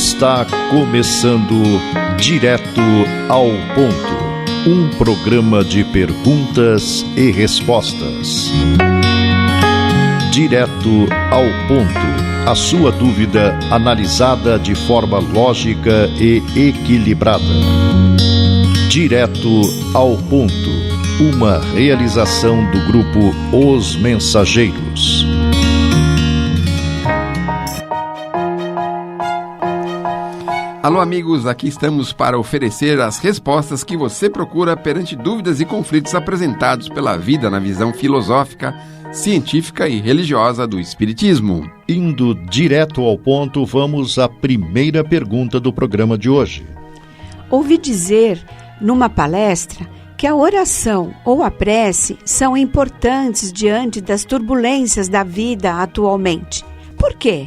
Está começando Direto ao Ponto, um programa de perguntas e respostas. Direto ao Ponto, a sua dúvida analisada de forma lógica e equilibrada. Direto ao Ponto, uma realização do grupo Os Mensageiros. Alô amigos, aqui estamos para oferecer as respostas que você procura perante dúvidas e conflitos apresentados pela vida na visão filosófica, científica e religiosa do Espiritismo. Indo direto ao ponto, vamos à primeira pergunta do programa de hoje. Ouvi dizer, numa palestra, que a oração ou a prece são importantes diante das turbulências da vida atualmente. Por quê?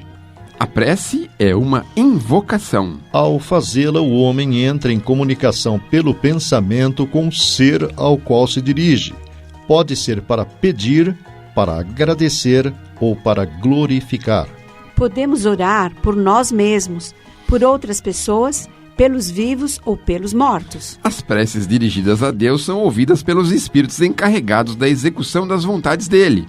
A prece é uma invocação. Ao fazê-la, o homem entra em comunicação pelo pensamento com o ser ao qual se dirige. Pode ser para pedir, para agradecer ou para glorificar. Podemos orar por nós mesmos, por outras pessoas, pelos vivos ou pelos mortos. As preces dirigidas a Deus são ouvidas pelos espíritos encarregados da execução das vontades dele.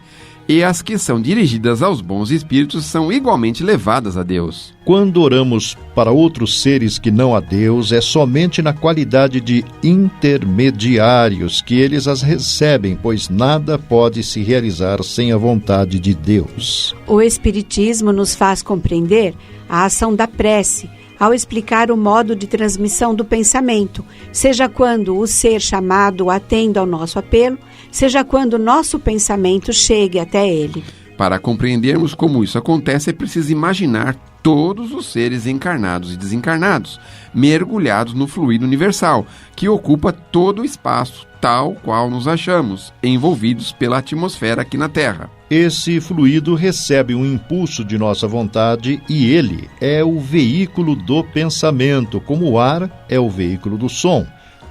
E as que são dirigidas aos bons espíritos são igualmente levadas a Deus. Quando oramos para outros seres que não a Deus, é somente na qualidade de intermediários que eles as recebem, pois nada pode se realizar sem a vontade de Deus. O Espiritismo nos faz compreender a ação da prece, ao explicar o modo de transmissão do pensamento, seja quando o ser chamado atenda ao nosso apelo, seja quando o nosso pensamento chegue até ele. Para compreendermos como isso acontece, é preciso imaginar todos os seres encarnados e desencarnados, mergulhados no fluido universal, que ocupa todo o espaço, tal qual nos achamos, envolvidos pela atmosfera aqui na Terra. Esse fluido recebe um impulso de nossa vontade e ele é o veículo do pensamento, como o ar é o veículo do som,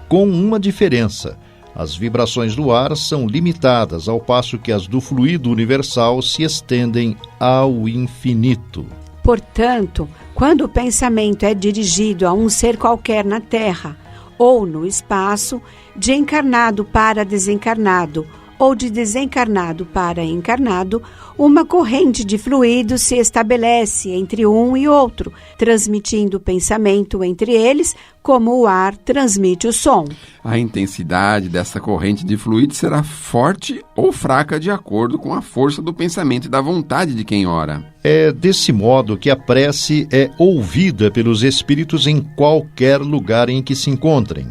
com uma diferença. As vibrações do ar são limitadas, ao passo que as do fluido universal se estendem ao infinito. Portanto, quando o pensamento é dirigido a um ser qualquer na Terra ou no espaço, de encarnado para desencarnado ou de desencarnado para encarnado, uma corrente de fluido se estabelece entre um e outro, transmitindo o pensamento entre eles, como o ar transmite o som. A intensidade dessa corrente de fluido será forte ou fraca de acordo com a força do pensamento e da vontade de quem ora. É desse modo que a prece é ouvida pelos espíritos em qualquer lugar em que se encontrem.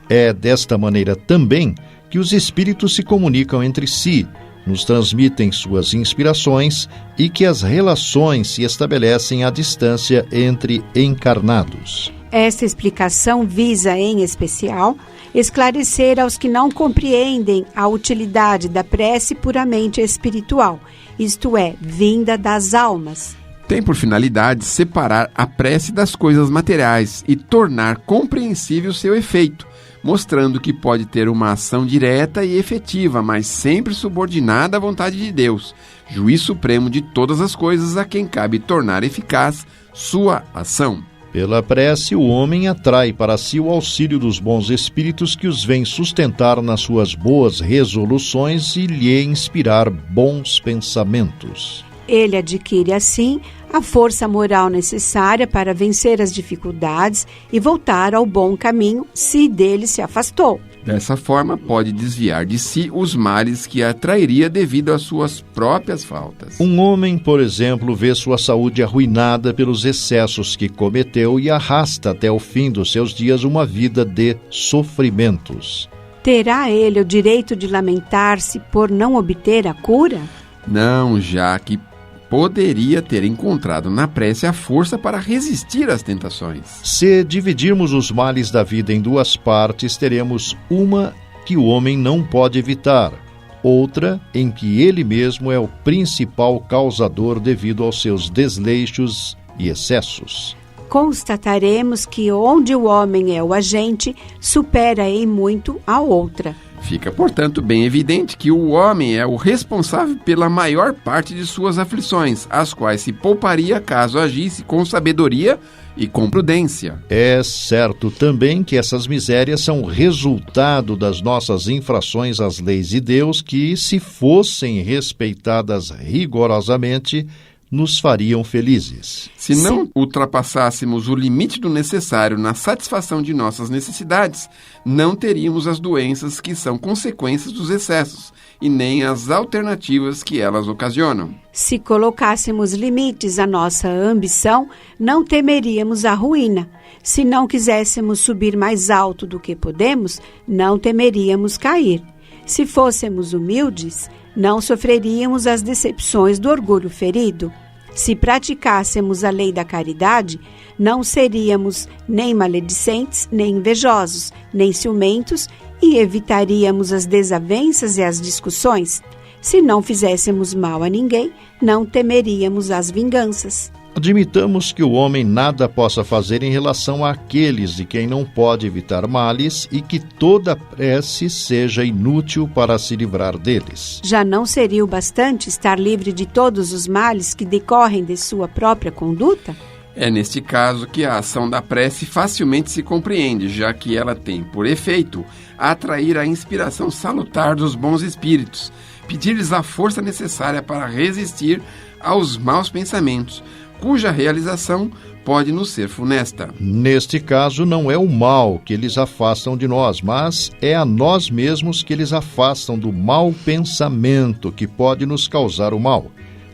É desta maneira também que os espíritos se comunicam entre si, nos transmitem suas inspirações e que as relações se estabelecem à distância entre encarnados. Esta explicação visa, em especial, esclarecer aos que não compreendem a utilidade da prece puramente espiritual, isto é, vinda das almas. Tem por finalidade separar a prece das coisas materiais e tornar compreensível seu efeito, mostrando que pode ter uma ação direta e efetiva, mas sempre subordinada à vontade de Deus, juiz supremo de todas as coisas, a quem cabe tornar eficaz sua ação. Pela prece, o homem atrai para si o auxílio dos bons espíritos que os vêm sustentar nas suas boas resoluções e lhe inspirar bons pensamentos. Ele adquire, assim, a força moral necessária para vencer as dificuldades e voltar ao bom caminho, se dele se afastou. Dessa forma, pode desviar de si os males que atrairia devido às suas próprias faltas. Um homem, por exemplo, vê sua saúde arruinada pelos excessos que cometeu e arrasta até o fim dos seus dias uma vida de sofrimentos. Terá ele o direito de lamentar-se por não obter a cura? Não, já que poderia ter encontrado na prece a força para resistir às tentações. Se dividirmos os males da vida em duas partes, teremos uma que o homem não pode evitar, outra em que ele mesmo é o principal causador devido aos seus desleixos e excessos. Constataremos que onde o homem é o agente, supera em muito a outra. Fica, portanto, bem evidente que o homem é o responsável pela maior parte de suas aflições, as quais se pouparia caso agisse com sabedoria e com prudência. É certo também que essas misérias são resultado das nossas infrações às leis de Deus que, se fossem respeitadas rigorosamente, nos fariam felizes. Se não ultrapassássemos o limite do necessário na satisfação de nossas necessidades, não teríamos as doenças que são consequências dos excessos e nem as alternativas que elas ocasionam. Se colocássemos limites à nossa ambição, não temeríamos a ruína. Se não quiséssemos subir mais alto do que podemos, não temeríamos cair. Se fôssemos humildes, não sofreríamos as decepções do orgulho ferido. Se praticássemos a lei da caridade, não seríamos nem maledicentes, nem invejosos, nem ciumentos e evitaríamos as desavenças e as discussões. Se não fizéssemos mal a ninguém, não temeríamos as vinganças. Admitamos que o homem nada possa fazer em relação àqueles de quem não pode evitar males e que toda prece seja inútil para se livrar deles. Já não seria o bastante estar livre de todos os males que decorrem de sua própria conduta? É neste caso que a ação da prece facilmente se compreende, já que ela tem por efeito atrair a inspiração salutar dos bons espíritos, pedir-lhes a força necessária para resistir aos maus pensamentos, cuja realização pode nos ser funesta. Neste caso, não é o mal que eles afastam de nós, mas é a nós mesmos que eles afastam do mau pensamento que pode nos causar o mal.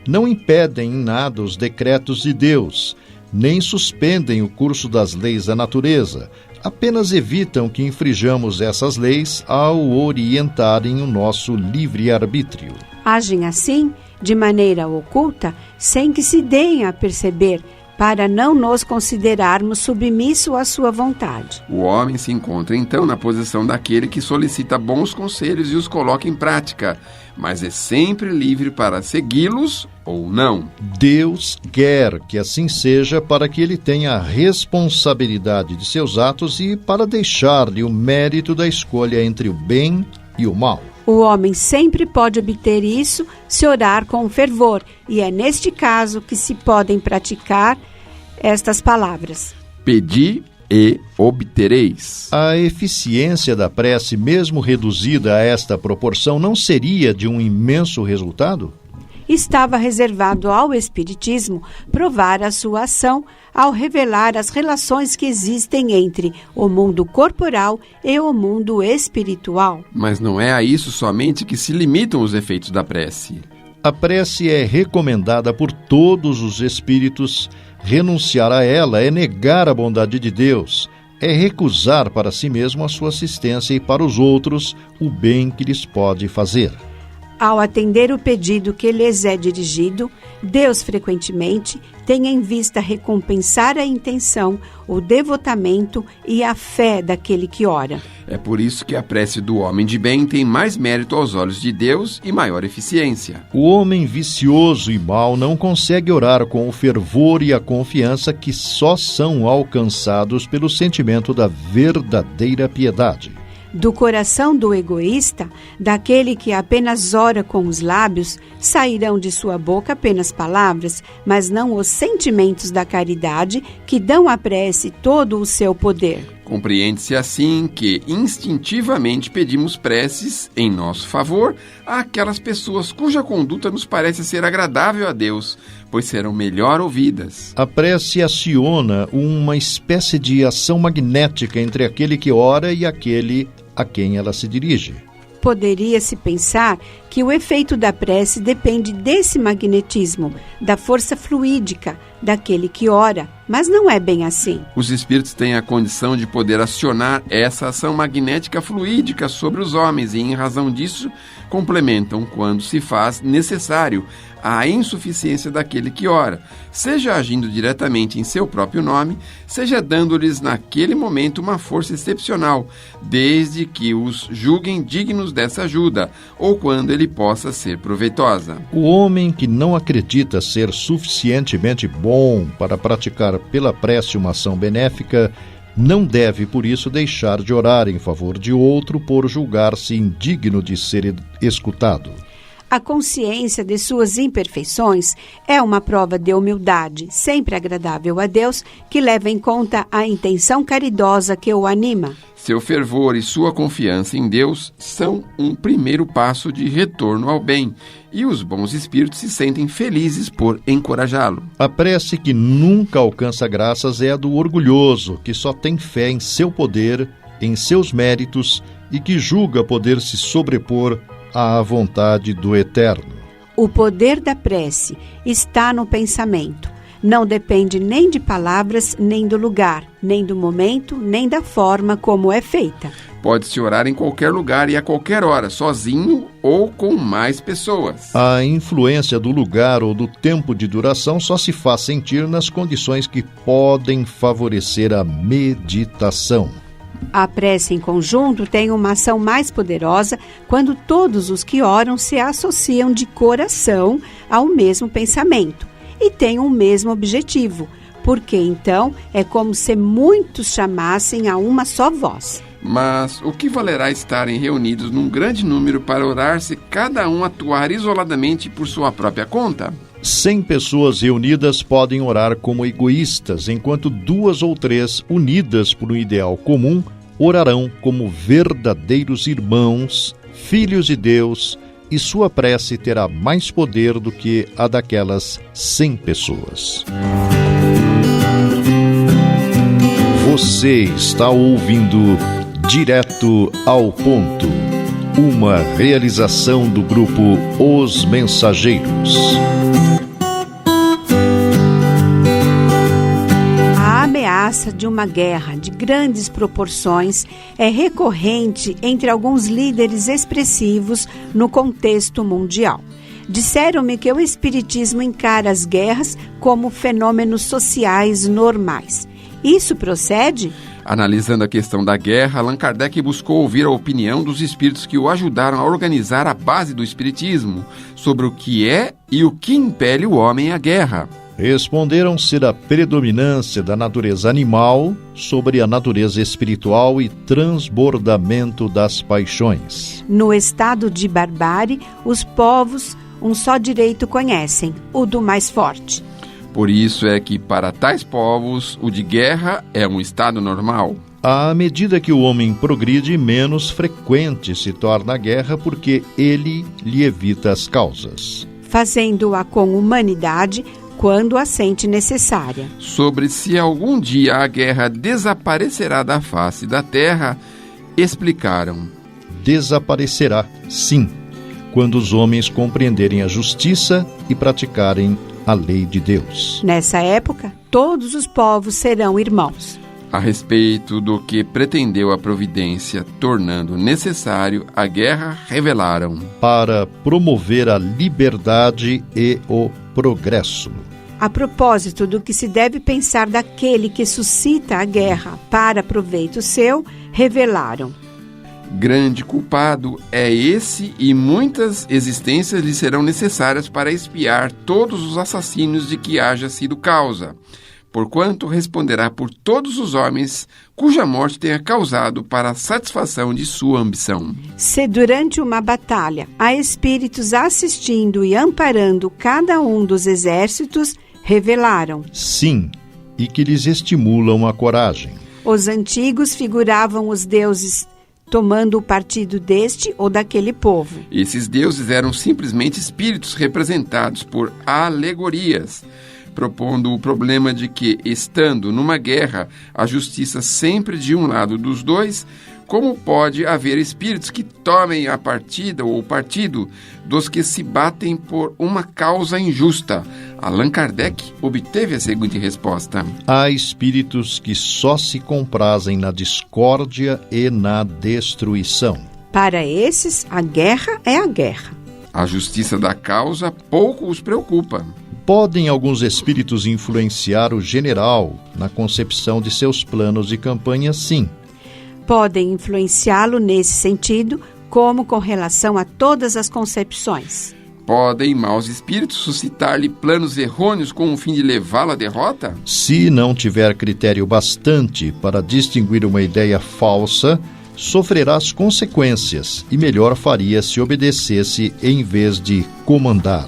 Não impedem em nada os decretos de Deus, nem suspendem o curso das leis da natureza, apenas evitam que infringamos essas leis ao orientarem o nosso livre-arbítrio. Agem assim, de maneira oculta, sem que se deem a perceber, para não nos considerarmos submissos à sua vontade. O homem se encontra, então, na posição daquele que solicita bons conselhos e os coloca em prática, mas é sempre livre para segui-los ou não. Deus quer que assim seja para que ele tenha a responsabilidade de seus atos e para deixar-lhe o mérito da escolha entre o bem e o mal. O homem sempre pode obter isso se orar com fervor, e é neste caso que se podem praticar estas palavras. Pedi e obtereis. A eficiência da prece, mesmo reduzida a esta proporção, não seria de um imenso resultado? Estava reservado ao Espiritismo provar a sua ação ao revelar as relações que existem entre o mundo corporal e o mundo espiritual. Mas não é a isso somente que se limitam os efeitos da prece. A prece é recomendada por todos os espíritos. Renunciar a ela é negar a bondade de Deus, é recusar para si mesmo a sua assistência e para os outros o bem que lhes pode fazer. Ao atender o pedido que lhes é dirigido, Deus frequentemente tem em vista recompensar a intenção, o devotamento e a fé daquele que ora. É por isso que a prece do homem de bem tem mais mérito aos olhos de Deus e maior eficiência. O homem vicioso e mau não consegue orar com o fervor e a confiança que só são alcançados pelo sentimento da verdadeira piedade. Do coração do egoísta, daquele que apenas ora com os lábios, sairão de sua boca apenas palavras, mas não os sentimentos da caridade que dão à prece todo o seu poder. Compreende-se assim que instintivamente pedimos preces em nosso favor àquelas pessoas cuja conduta nos parece ser agradável a Deus, pois serão melhor ouvidas. A prece aciona uma espécie de ação magnética entre aquele que ora e aquele a quem ela se dirige. Poderia-se pensar que o efeito da prece depende desse magnetismo, da força fluídica daquele que ora, mas não é bem assim. Os espíritos têm a condição de poder acionar essa ação magnética fluídica sobre os homens e, em razão disso, complementam quando se faz necessário a insuficiência daquele que ora, seja agindo diretamente em seu próprio nome, seja dando-lhes naquele momento uma força excepcional, desde que os julguem dignos dessa ajuda, ou quando ele possa ser proveitosa. O homem que não acredita ser suficientemente bom para praticar pela prece uma ação benéfica não deve, por isso, deixar de orar em favor de outro por julgar-se indigno de ser escutado. A consciência de suas imperfeições é uma prova de humildade, sempre agradável a Deus, que leva em conta a intenção caridosa que o anima. Seu fervor e sua confiança em Deus são um primeiro passo de retorno ao bem, e os bons espíritos se sentem felizes por encorajá-lo. A prece que nunca alcança graças é a do orgulhoso, que só tem fé em seu poder, em seus méritos e que julga poder se sobrepor à vontade do Eterno. O poder da prece está no pensamento. Não depende nem de palavras, nem do lugar, nem do momento, nem da forma como é feita. Pode-se orar em qualquer lugar e a qualquer hora, sozinho ou com mais pessoas. A influência do lugar ou do tempo de duração só se faz sentir nas condições que podem favorecer a meditação. A prece em conjunto tem uma ação mais poderosa quando todos os que oram se associam de coração ao mesmo pensamento e têm o mesmo objetivo, porque então é como se muitos chamassem a uma só voz. Mas o que valerá estarem reunidos num grande número para orar se cada um atuar isoladamente por sua própria conta? 100 pessoas reunidas podem orar como egoístas, enquanto 2 ou 3, unidas por um ideal comum, orarão como verdadeiros irmãos, filhos de Deus, e sua prece terá mais poder do que a daquelas 100 pessoas. Você está ouvindo Direto ao Ponto, uma realização do grupo Os Mensageiros. A ameaça de uma guerra de grandes proporções é recorrente entre alguns líderes expressivos no contexto mundial. Disseram-me que o Espiritismo encara as guerras como fenômenos sociais normais. Isso procede? Analisando a questão da guerra, Allan Kardec buscou ouvir a opinião dos espíritos que o ajudaram a organizar a base do Espiritismo sobre o que é e o que impele o homem à guerra. Responderam ser a predominância da natureza animal sobre a natureza espiritual e transbordamento das paixões. No estado de barbárie, os povos um só direito conhecem, o do mais forte. Por isso é que, para tais povos, o de guerra é um estado normal. À medida que o homem progride, menos frequente se torna a guerra porque ele lhe evita as causas. Fazendo-a com humanidade quando a sente necessária. Sobre se algum dia a guerra desaparecerá da face da terra, explicaram: desaparecerá, sim, quando os homens compreenderem a justiça e praticarem a lei de Deus. Nessa época, todos os povos serão irmãos. A respeito do que pretendeu a providência, tornando necessário a guerra, revelaram: para promover a liberdade e o progresso. A propósito do que se deve pensar daquele que suscita a guerra para proveito seu, revelaram: grande culpado é esse, e muitas existências lhe serão necessárias para expiar todos os assassínios de que haja sido causa, porquanto responderá por todos os homens cuja morte tenha causado para a satisfação de sua ambição. Se durante uma batalha há espíritos assistindo e amparando cada um dos exércitos, revelaram: sim, e que lhes estimulam a coragem. Os antigos figuravam os deuses tomando o partido deste ou daquele povo. Esses deuses eram simplesmente espíritos representados por alegorias, propondo o problema de que, estando numa guerra, a justiça sempre de um lado dos dois, como pode haver espíritos que tomem a partida ou o partido dos que se batem por uma causa injusta? Allan Kardec obteve a seguinte resposta: há espíritos que só se comprazem na discórdia e na destruição. Para esses, a guerra é a guerra. A justiça da causa pouco os preocupa. Podem alguns espíritos influenciar o general na concepção de seus planos de campanha, sim. Podem influenciá-lo nesse sentido, como com relação a todas as concepções. Podem maus espíritos suscitar-lhe planos errôneos com o fim de levá-lo à derrota? Se não tiver critério bastante para distinguir uma ideia falsa, sofrerá as consequências e melhor faria se obedecesse em vez de comandar.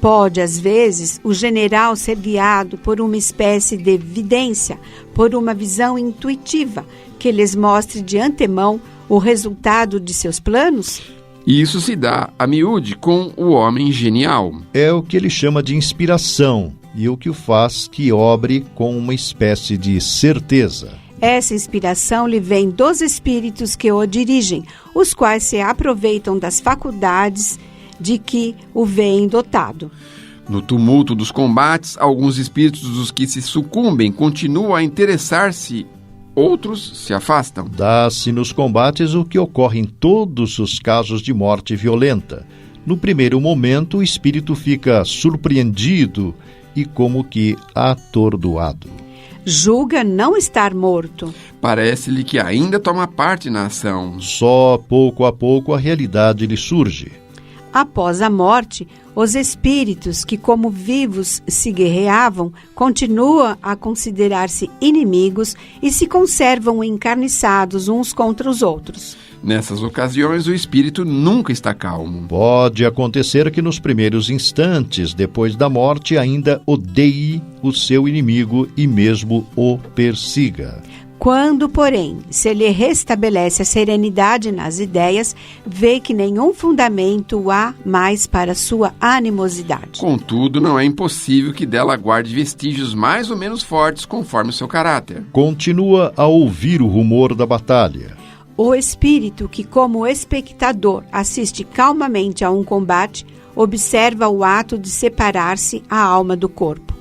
Pode, às vezes, o general ser guiado por uma espécie de evidência, por uma visão intuitiva, que lhes mostre de antemão o resultado de seus planos? Isso se dá a miúde com o homem genial. É o que ele chama de inspiração e o que o faz que obre com uma espécie de certeza. Essa inspiração lhe vem dos espíritos que o dirigem, os quais se aproveitam das faculdades de que o veem dotado. No tumulto dos combates, alguns espíritos dos que se sucumbem continuam a interessar-se, outros se afastam. Dá-se nos combates o que ocorre em todos os casos de morte violenta. No primeiro momento, o espírito fica surpreendido e como que atordoado. Julga não estar morto. Parece-lhe que ainda toma parte na ação. Só pouco a pouco a realidade lhe surge. Após a morte, os espíritos que como vivos se guerreavam continuam a considerar-se inimigos e se conservam encarniçados uns contra os outros. Nessas ocasiões, o espírito nunca está calmo. Pode acontecer que nos primeiros instantes depois da morte ainda odeie o seu inimigo e mesmo o persiga. Quando, porém, se lhe restabelece a serenidade nas ideias, vê que nenhum fundamento há mais para sua animosidade. Contudo, não é impossível que dela guarde vestígios mais ou menos fortes conforme o seu caráter. Continua a ouvir o rumor da batalha. O espírito que, como espectador, assiste calmamente a um combate, observa o ato de separar-se a alma do corpo.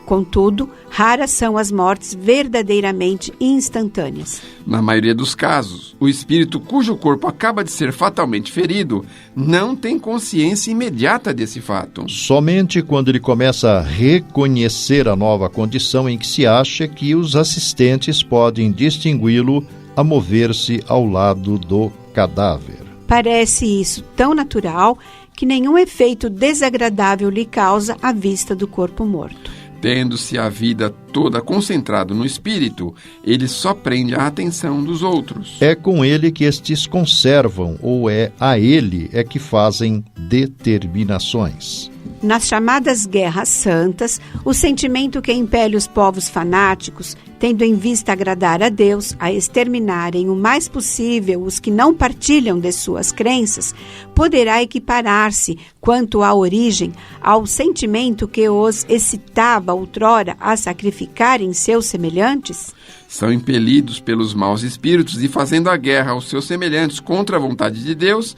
Contudo, raras são as mortes verdadeiramente instantâneas. Na maioria dos casos, o espírito cujo corpo acaba de ser fatalmente ferido não tem consciência imediata desse fato. Somente quando ele começa a reconhecer a nova condição em que se acha que os assistentes podem distingui-lo a mover-se ao lado do cadáver. Parece isso tão natural que nenhum efeito desagradável lhe causa a vista do corpo morto. Tendo-se a vida toda concentrada no espírito, ele só prende a atenção dos outros. É com ele que estes conservam, ou é a ele é que fazem determinações. Nas chamadas guerras santas, o sentimento que impele os povos fanáticos, tendo em vista agradar a Deus, a exterminarem o mais possível os que não partilham de suas crenças, poderá equiparar-se, quanto à origem, ao sentimento que os excitava outrora a sacrificarem seus semelhantes? São impelidos pelos maus espíritos e fazendo a guerra aos seus semelhantes contra a vontade de Deus,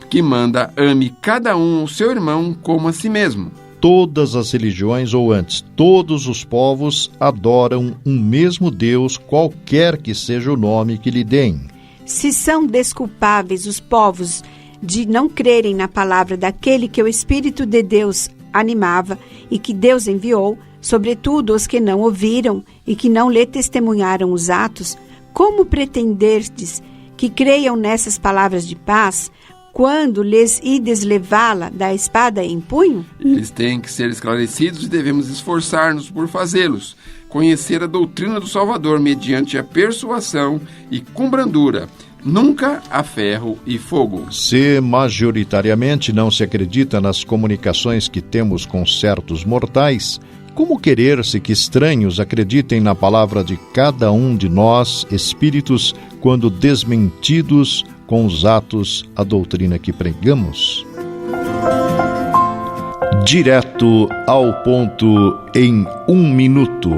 que manda ame cada um o seu irmão como a si mesmo. Todas as religiões, ou antes, todos os povos, adoram um mesmo Deus, qualquer que seja o nome que lhe deem. Se são desculpáveis os povos de não crerem na palavra daquele que o Espírito de Deus animava e que Deus enviou, sobretudo os que não ouviram e que não lhe testemunharam os atos, como pretenderdes que creiam nessas palavras de paz, quando lhes ides levá-la da espada em punho? Eles têm que ser esclarecidos e devemos esforçar-nos por fazê-los. Conhecer a doutrina do Salvador mediante a persuasão e com brandura, nunca a ferro e fogo. Se majoritariamente não se acredita nas comunicações que temos com certos mortais, como querer-se que estranhos acreditem na palavra de cada um de nós, espíritos, quando desmentidos com os atos a doutrina que pregamos? Direto ao ponto em 1 minuto.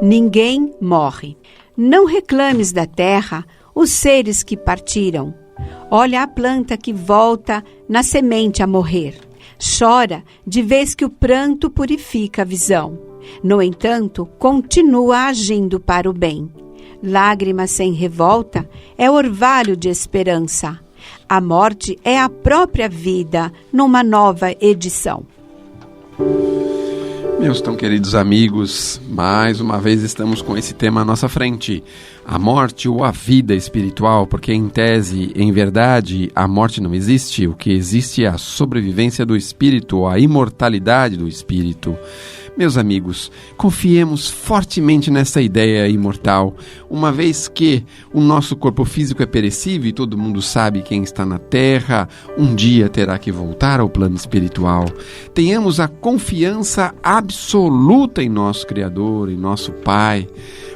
Ninguém morre. Não reclames da terra os seres que partiram. Olha a planta que volta na semente a morrer. Chora de vez que o pranto purifica a visão. No entanto, continua agindo para o bem. Lágrima sem revolta é orvalho de esperança. A morte é a própria vida numa nova edição. Meus tão queridos amigos, mais uma vez estamos com esse tema à nossa frente, a morte ou a vida espiritual, porque em tese, em verdade, a morte não existe, o que existe é a sobrevivência do espírito, a imortalidade do espírito. Meus amigos, confiemos fortemente nessa ideia imortal, uma vez que o nosso corpo físico é perecível e todo mundo sabe quem está na Terra, um dia terá que voltar ao plano espiritual. Tenhamos a confiança absoluta em nosso Criador, em nosso Pai,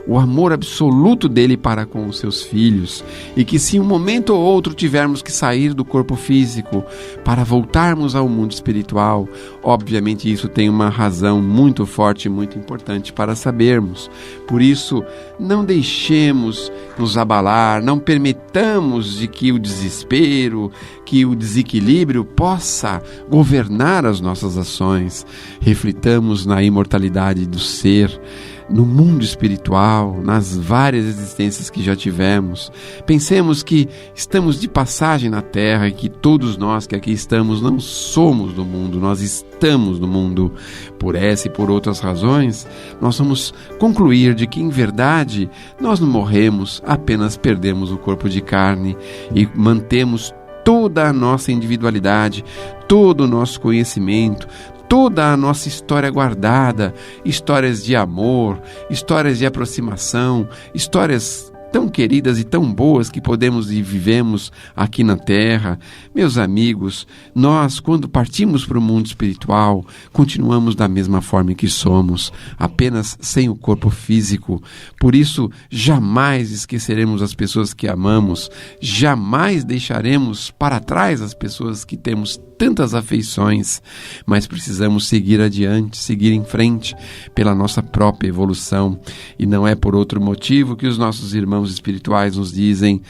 o amor absoluto dele para com os seus filhos, e que se um momento ou outro tivermos que sair do corpo físico para voltarmos ao mundo espiritual, obviamente isso tem uma razão muito forte e muito importante para sabermos. Por isso, não deixemos nos abalar, não permitamos de que o desespero, que o desequilíbrio possa governar as nossas ações. Reflitamos na imortalidade do ser, no mundo espiritual, nas várias existências que já tivemos. Pensemos que estamos de passagem na Terra e que todos nós que aqui estamos não somos do mundo, nós estamos no mundo. Por essa e por outras razões, nós vamos concluir de que, em verdade, nós não morremos, apenas perdemos o corpo de carne e mantemos toda a nossa individualidade, todo o nosso conhecimento, toda a nossa história guardada, histórias de amor, histórias de aproximação, histórias tão queridas e tão boas que podemos e vivemos aqui na Terra. Meus amigos, nós, quando partimos para o mundo espiritual, continuamos da mesma forma que somos, apenas sem o corpo físico. Por isso, jamais esqueceremos as pessoas que amamos, jamais deixaremos para trás as pessoas que temos tantas afeições, mas precisamos seguir adiante, seguir em frente pela nossa própria evolução. E não é por outro motivo que os nossos irmãos espirituais nos dizem: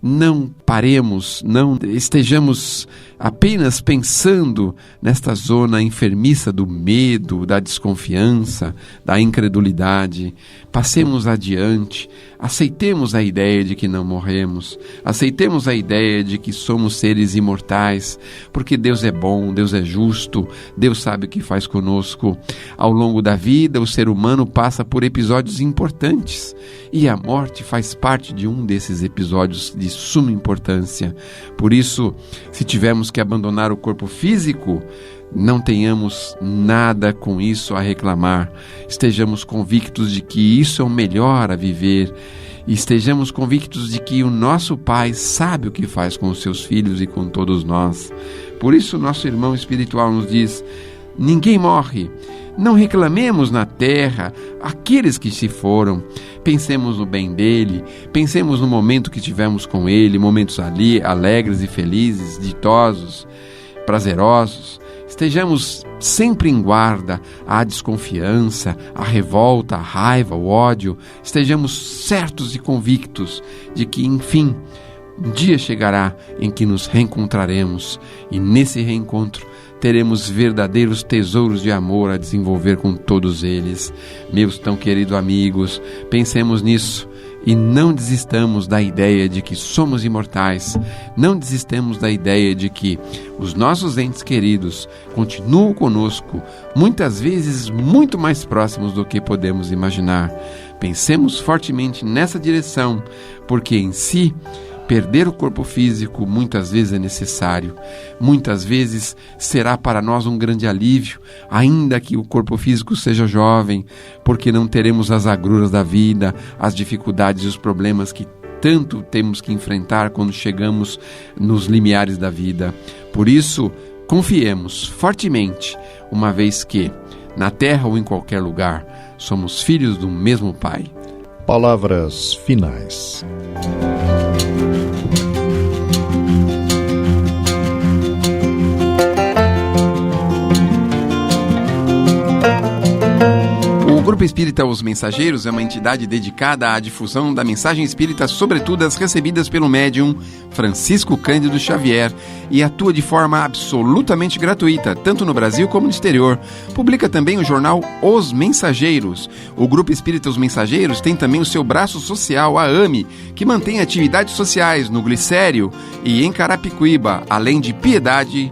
não paremos, não estejamos apenas pensando nesta zona enfermiça do medo, da desconfiança, da incredulidade. Passemos adiante, aceitemos a ideia de que não morremos, aceitemos a ideia de que somos seres imortais, porque Deus é bom, Deus é justo, Deus sabe o que faz conosco. Ao longo da vida, o ser humano passa por episódios importantes, e a morte faz parte de um desses episódios de suma importância. Por isso, se tivermos que abandonar o corpo físico, não tenhamos nada com isso a reclamar. Estejamos convictos de que isso é o melhor a viver. E estejamos convictos de que o nosso Pai sabe o que faz com os seus filhos e com todos nós. Por isso, nosso irmão espiritual nos diz: ninguém morre. Não reclamemos na terra aqueles que se foram. Pensemos no bem dele, pensemos no momento que tivemos com ele, momentos ali alegres e felizes, ditosos, prazerosos. Estejamos sempre em guarda à desconfiança, à revolta, à raiva, ao ódio. Estejamos certos e convictos de que, enfim, um dia chegará em que nos reencontraremos, e nesse reencontro teremos verdadeiros tesouros de amor a desenvolver com todos eles. Meus tão queridos amigos, pensemos nisso e não desistamos da ideia de que somos imortais. Não desistamos da ideia de que os nossos entes queridos continuam conosco, muitas vezes muito mais próximos do que podemos imaginar. Pensemos fortemente nessa direção, porque em si, perder o corpo físico muitas vezes é necessário. Muitas vezes será para nós um grande alívio, ainda que o corpo físico seja jovem, porque não teremos as agruras da vida, as dificuldades e os problemas que tanto temos que enfrentar quando chegamos nos limiares da vida. Por isso, confiemos fortemente, uma vez que, na terra ou em qualquer lugar, somos filhos do mesmo Pai. Palavras finais. O Grupo Espírita Os Mensageiros é uma entidade dedicada à difusão da mensagem espírita, sobretudo as recebidas pelo médium Francisco Cândido Xavier, e atua de forma absolutamente gratuita, tanto no Brasil como no exterior. Publica também o jornal Os Mensageiros. O Grupo Espírita Os Mensageiros tem também o seu braço social, a AME, que mantém atividades sociais no Glicério e em Carapicuíba, além de Piedade.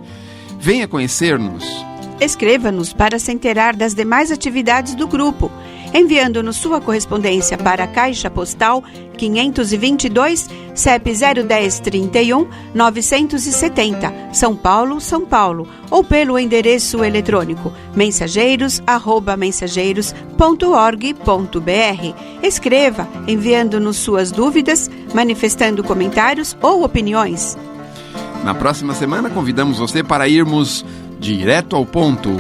Venha conhecer-nos. Escreva-nos para se inteirar das demais atividades do grupo, enviando-nos sua correspondência para a Caixa Postal 522, CEP 01031 970, São Paulo, São Paulo, ou pelo endereço eletrônico mensageiros@mensageiros.org.br. Escreva, enviando-nos suas dúvidas, manifestando comentários ou opiniões. Na próxima semana, convidamos você para irmos direto ao ponto.